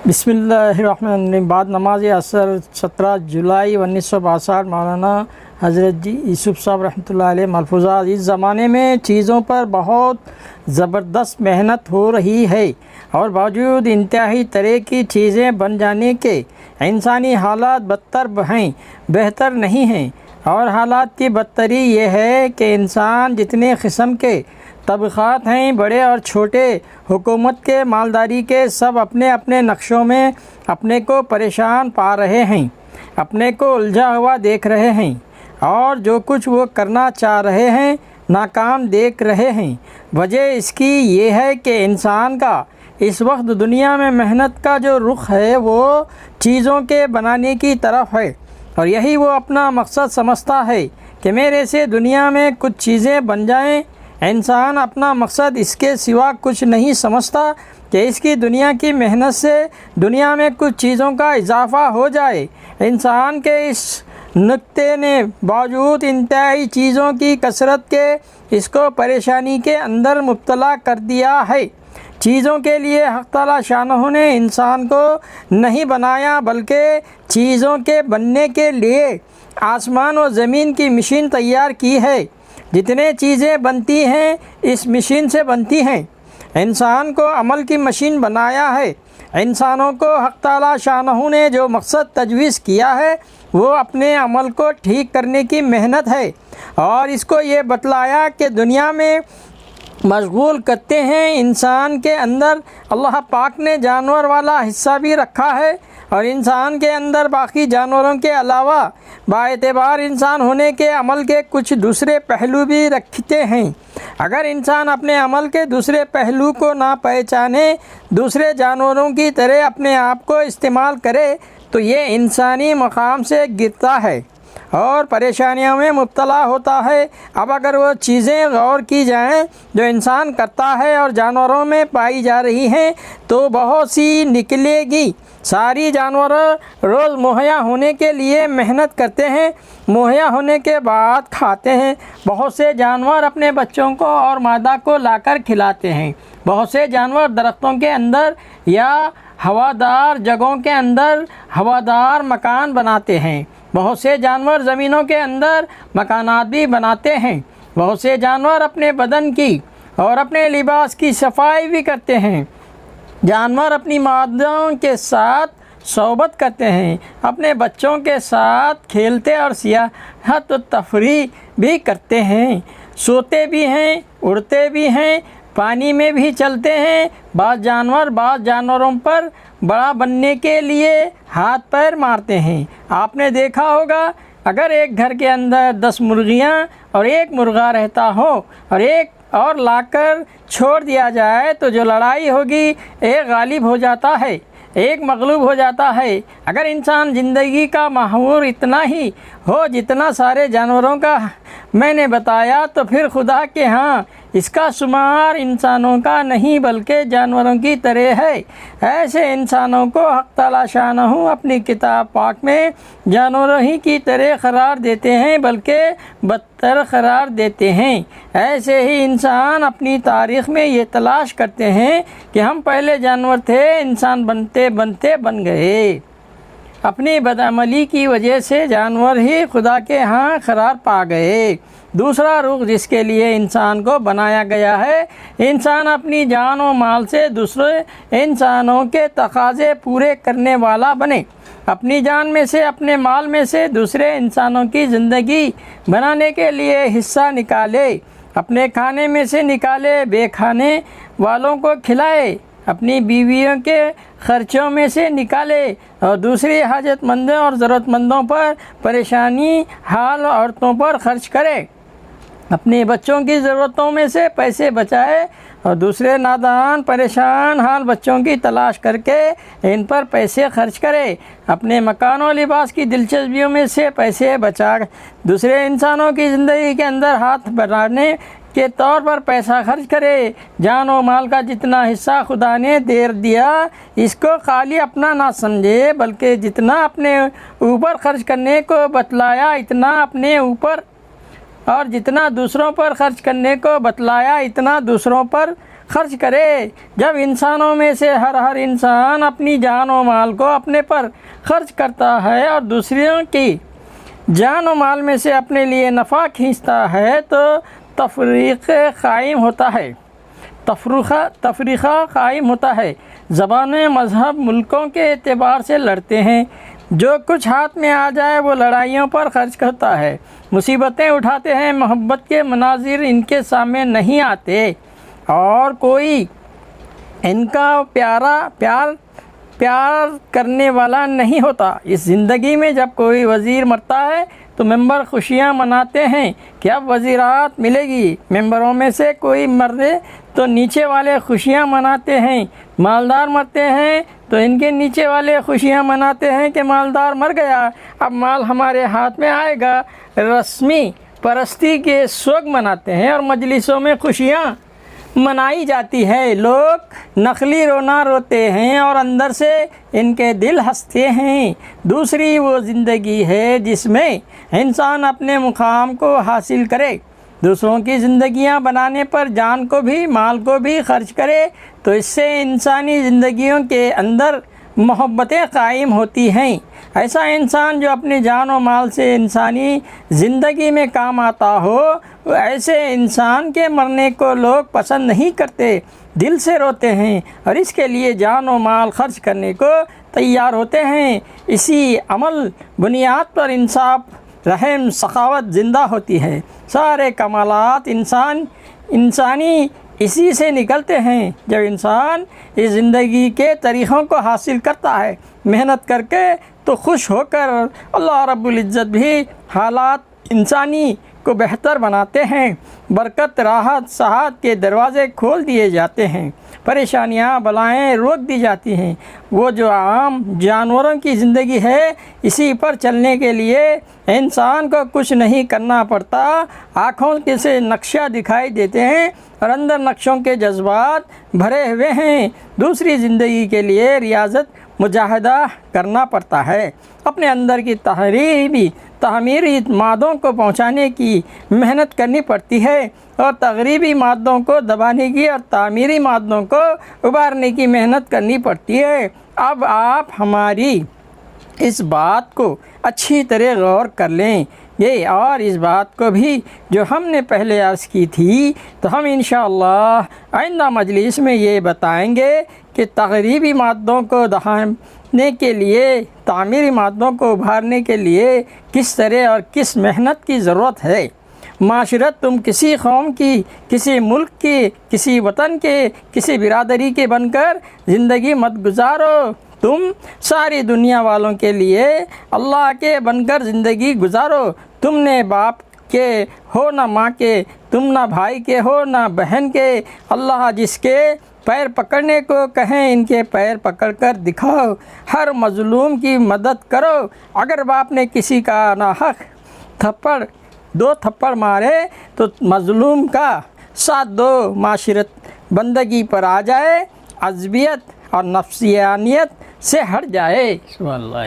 بسم اللہ الرحمن الرحیم۔ بعد نماز عصر 17 جولائی 1962 مولانا حضرت جی یوسف صاحب رحمۃ اللہ علیہ ملفوظات: اس زمانے میں چیزوں پر بہت زبردست محنت ہو رہی ہے اور باوجود انتہائی طرح کی چیزیں بن جانے کے انسانی حالات بدتر ہیں، بہتر نہیں ہیں۔ اور حالات کی بدتری یہ ہے کہ انسان جتنے قسم کے طبقات ہیں، بڑے اور چھوٹے، حکومت کے، مالداری کے، سب اپنے اپنے نقشوں میں اپنے کو پریشان پا رہے ہیں، اپنے کو الجھا ہوا دیکھ رہے ہیں، اور جو کچھ وہ کرنا چاہ رہے ہیں ناکام دیکھ رہے ہیں۔ وجہ اس کی یہ ہے کہ انسان کا اس وقت دنیا میں محنت کا جو رخ ہے وہ چیزوں کے بنانے کی طرف ہے، اور یہی وہ اپنا مقصد سمجھتا ہے کہ میرے سے دنیا میں کچھ چیزیں بن جائیں۔ انسان اپنا مقصد اس کے سوا کچھ نہیں سمجھتا کہ اس کی دنیا کی محنت سے دنیا میں کچھ چیزوں کا اضافہ ہو جائے۔ انسان کے اس نکتے نے باوجود انتہائی چیزوں کی کثرت کے اس کو پریشانی کے اندر مبتلا کر دیا ہے۔ چیزوں کے لیے حق تعالی شانہ نے انسان کو نہیں بنایا، بلکہ چیزوں کے بننے کے لیے آسمان و زمین کی مشین تیار کی ہے۔ جتنے چیزیں بنتی ہیں اس مشین سے بنتی ہیں۔ انسان کو عمل کی مشین بنایا ہے۔ انسانوں کو حق تعالی شانہ نے جو مقصد تجویز کیا ہے وہ اپنے عمل کو ٹھیک کرنے کی محنت ہے، اور اس کو یہ بتلایا کہ دنیا میں مشغول کرتے ہیں۔ انسان کے اندر اللہ پاک نے جانور والا حصہ بھی رکھا ہے، اور انسان کے اندر باقی جانوروں کے علاوہ باعتبار انسان ہونے کے عمل کے کچھ دوسرے پہلو بھی رکھتے ہیں۔ اگر انسان اپنے عمل کے دوسرے پہلو کو نہ پہچانے، دوسرے جانوروں کی طرح اپنے آپ کو استعمال کرے، تو یہ انسانی مقام سے گرتا ہے اور پریشانیوں میں مبتلا ہوتا ہے۔ اب اگر وہ چیزیں غور کی جائیں جو انسان کرتا ہے اور جانوروں میں پائی جا رہی ہیں تو بہت سی نکلے گی۔ ساری جانور روز مہیا ہونے کے لیے محنت کرتے ہیں، مہیا ہونے کے بعد کھاتے ہیں۔ بہت سے جانور اپنے بچوں کو اور مادہ کو لا کر کھلاتے ہیں۔ بہت سے جانور درختوں کے اندر یا ہوادار جگہوں کے اندر ہوادار مکان بناتے ہیں۔ بہت سے جانور زمینوں کے اندر مکانات بھی بناتے ہیں۔ بہت سے جانور اپنے بدن کی اور اپنے لباس کی صفائی بھی کرتے ہیں۔ جانور اپنی مادوں کے ساتھ صحبت کرتے ہیں، اپنے بچوں کے ساتھ کھیلتے اور سیاحت و تفریح بھی کرتے ہیں، سوتے بھی ہیں، اڑتے بھی ہیں، پانی میں بھی چلتے ہیں۔ بعض جانوروں پر بڑا بننے کے لیے ہاتھ پیر مارتے ہیں۔ آپ نے دیکھا ہوگا اگر ایک گھر کے اندر 10 مرغیاں اور ایک مرغا رہتا ہو اور ایک اور لا کر چھوڑ دیا جائے تو جو لڑائی ہوگی ایک غالب ہو جاتا ہے، ایک مغلوب ہو جاتا ہے۔ اگر انسان زندگی کا محور اتنا ہی ہو جتنا سارے جانوروں کا میں نے بتایا تو پھر خدا کے ہاں اس کا شمار انسانوں کا نہیں بلکہ جانوروں کی طرح ہے۔ ایسے انسانوں کو حق تعالی شانہ اپنی کتاب پاک میں جانوروں ہی کی طرح قرار دیتے ہیں، بلکہ بدتر قرار دیتے ہیں۔ ایسے ہی انسان اپنی تاریخ میں یہ تلاش کرتے ہیں کہ ہم پہلے جانور تھے، انسان بنتے بنتے بن گئے۔ اپنی بدعملی کی وجہ سے جانور ہی خدا کے ہاں قرار پا گئے۔ دوسرا رخ جس کے لیے انسان کو بنایا گیا ہے، انسان اپنی جان و مال سے دوسرے انسانوں کے تقاضے پورے کرنے والا بنے۔ اپنی جان میں سے، اپنے مال میں سے دوسرے انسانوں کی زندگی بنانے کے لیے حصہ نکالے، اپنے کھانے میں سے نکالے، بے کھانے والوں کو کھلائے، اپنی بیویوں کے خرچوں میں سے نکالے، اور دوسری حاجت مندوں اور ضرورت مندوں پر پریشانی حال عورتوں پر خرچ کرے۔ اپنے بچوں کی ضرورتوں میں سے پیسے بچائے اور دوسرے نادان پریشان حال بچوں کی تلاش کر کے ان پر پیسے خرچ کرے۔ اپنے مکان و لباس کی دلچسپیوں میں سے پیسے بچا دوسرے انسانوں کی زندگی کے اندر ہاتھ بڑھانے کے طور پر پیسہ خرچ کرے۔ جان و مال کا جتنا حصہ خدا نے دے دیا اس کو خالی اپنا نہ سمجھے، بلکہ جتنا اپنے اوپر خرچ کرنے کو بتلایا اتنا اپنے اوپر، اور جتنا دوسروں پر خرچ کرنے کو بتلایا اتنا دوسروں پر خرچ کرے۔ جب انسانوں میں سے ہر انسان اپنی جان و مال کو اپنے پر خرچ کرتا ہے اور دوسروں کی جان و مال میں سے اپنے لیے نفع کھینچتا ہے تو تفریقہ قائم ہوتا ہے۔ زبانیں مذہب ملکوں کے اعتبار سے لڑتے ہیں۔ جو کچھ ہاتھ میں آ جائے وہ لڑائیوں پر خرچ کرتا ہے، مصیبتیں اٹھاتے ہیں۔ محبت کے مناظر ان کے سامنے نہیں آتے اور کوئی ان کا پیار کرنے والا نہیں ہوتا۔ اس زندگی میں جب کوئی وزیر مرتا ہے تو ممبر خوشیاں مناتے ہیں کہ اب وزیرات ملے گی۔ ممبروں میں سے کوئی مرے تو نیچے والے خوشیاں مناتے ہیں۔ مالدار مرتے ہیں تو ان کے نیچے والے خوشیاں مناتے ہیں کہ مالدار مر گیا، اب مال ہمارے ہاتھ میں آئے گا۔ رسمی پرستی کے سوگ مناتے ہیں اور مجلسوں میں خوشیاں منائی جاتی ہے۔ لوگ نقلی رونا روتے ہیں اور اندر سے ان کے دل ہنستے ہیں۔ دوسری وہ زندگی ہے جس میں انسان اپنے مقام کو حاصل کرے، دوسروں کی زندگیاں بنانے پر جان کو بھی مال کو بھی خرچ کرے، تو اس سے انسانی زندگیوں کے اندر محبتیں قائم ہوتی ہیں۔ ایسا انسان جو اپنی جان و مال سے انسانی زندگی میں کام آتا ہو، ایسے انسان کے مرنے کو لوگ پسند نہیں کرتے، دل سے روتے ہیں اور اس کے لیے جان و مال خرچ کرنے کو تیار ہوتے ہیں۔ اسی عمل بنیاد پر انصاف، رحم، سخاوت زندہ ہوتی ہے۔ سارے کمالات انسانی اسی سے نکلتے ہیں۔ جب انسان اس زندگی کے طریقوں کو حاصل کرتا ہے محنت کر کے تو خوش ہو کر اللہ رب العزت بھی حالات انسانی کو بہتر بناتے ہیں۔ برکت، راحت، سعادت کے دروازے کھول دیے جاتے ہیں، پریشانیاں، بلائیں روک دی جاتی ہیں۔ وہ جو عام جانوروں کی زندگی ہے، اسی پر چلنے کے لیے انسان کو کچھ نہیں کرنا پڑتا۔ آنکھوں کے سے نقشہ دکھائی دیتے ہیں اور اندر نقشوں کے جذبات بھرے ہوئے ہیں۔ دوسری زندگی کے لیے ریاضت، مجاہدہ کرنا پڑتا ہے، اپنے اندر کی تعمیری مادوں کو پہنچانے کی محنت کرنی پڑتی ہے اور تغریبی مادوں کو دبانے کی اور تعمیری مادوں کو ابھارنے کی محنت کرنی پڑتی ہے۔ اب آپ ہماری اس بات کو اچھی طرح غور کر لیں گے اور اس بات کو بھی جو ہم نے پہلے عرض کی تھی تو ہم انشاءاللہ آئندہ مجلس میں یہ بتائیں گے کہ تغریبی مادوں کو دبانے کے لیے، تعمیری مادوں کو ابھارنے کے لیے کس طرح اور کس محنت کی ضرورت ہے۔ معاشرت تم کسی قوم کی، کسی ملک کی، کسی وطن کے، کسی برادری کے بن کر زندگی مت گزارو، تم ساری دنیا والوں کے لیے اللہ کے بن کر زندگی گزارو۔ تم نے باپ کے ہو نہ ماں کے، تم نہ بھائی کے ہو نہ بہن کے، اللہ جس کے پیر پکڑنے کو کہیں ان کے پیر پکڑ کر دکھاؤ۔ ہر مظلوم کی مدد کرو۔ اگر باپ نے کسی کا ناحق دو تھپڑ مارے تو مظلوم کا ساتھ دو، معاشرت بندگی پر آ جائے، عصبیت اور نفسیانیت سے ہٹ جائے۔ سبحان اللہ۔